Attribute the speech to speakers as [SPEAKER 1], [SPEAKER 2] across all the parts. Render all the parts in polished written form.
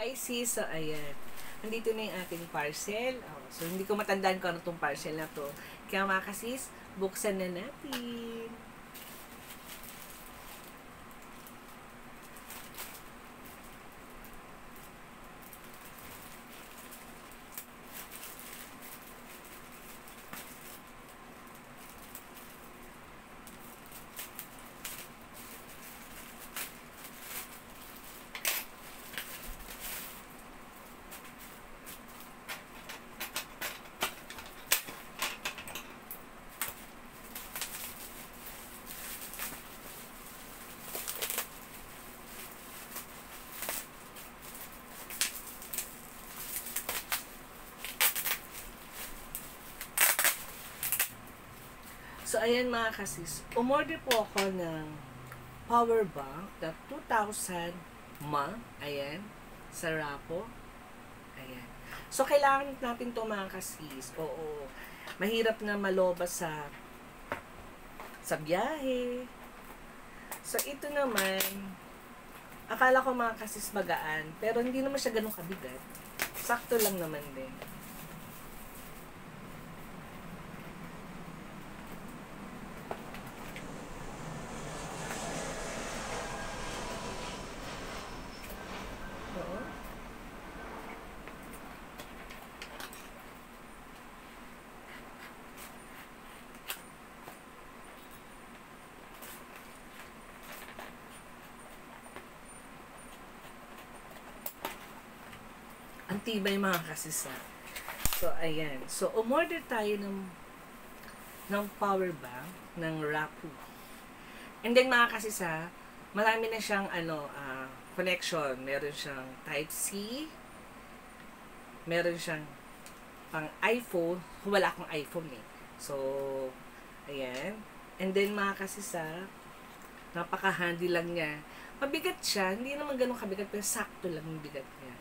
[SPEAKER 1] Hi sis, so ayan. Nandito na yung ating parcel. Oh, so hindi ko matandaan kung ano itong parcel na to. Kaya mga kasis, buksan na natin. So, ayan mga kasis, umorder po ako ng power bank na 2,000 mAh. Ayan, sa Rappo. Ayan. So, kailangan natin to mga kasis. Oo, mahirap na malobas sa biyahe. So, ito naman, akala ko mga kasis magaan, pero hindi naman siya ganun kabigat. Sakto lang naman din. Ang tibay mga kasisa. So, ayan. So, umorder tayo ng power bank ng Rappo. And then mga kasisa, marami na siyang connection. Meron siyang Type-C. Meron siyang pang iPhone. Wala akong iPhone eh. So, ayan. And then mga kasisa, napaka-handy lang niya. Mabigat siya. Hindi naman ganun kabigat, pero sakto lang yung bigat niya.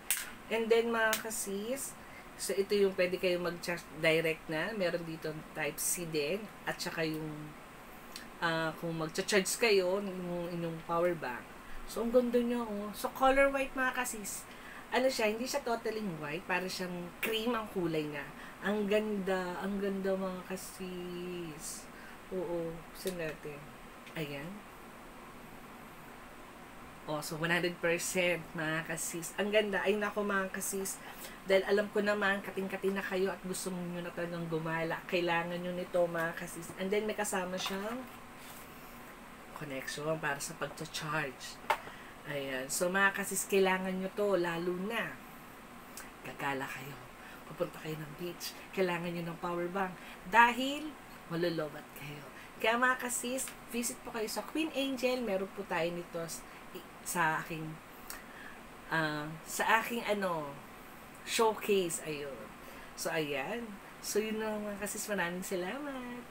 [SPEAKER 1] And then mga kasis, so ito yung pwede kayo mag-charge direct na. Meron dito Type-C din. At saka yung kung mag-charge kayo ng inyong power bank. So ang ganda niya oh. So color white mga kasis. Ano siya, hindi siya totally white. Para siyang cream ang kulay niya. Ang ganda mga kasis. Oo, saan natin? Ayan. Oh, so 100% mga kasis. Ang ganda. Ay nako mga kasis. Dahil alam ko naman, kating-kating na kayo at gusto nyo na talagang gumala. Kailangan nyo nito mga kasis. And then may kasama siyang connection para sa pag-charge. Ayan. So mga kasis, kailangan nyo to. Lalo na gagala kayo. Pupunta kayo ng beach. Kailangan nyo ng power bank. Dahil malulubat kayo. Kaya mga kasis, visit po kayo sa Queen Angel. Meron po tayo nito sa aking showcase. Ayun. So ayan. So yun lang mga kasis, maraming salamat.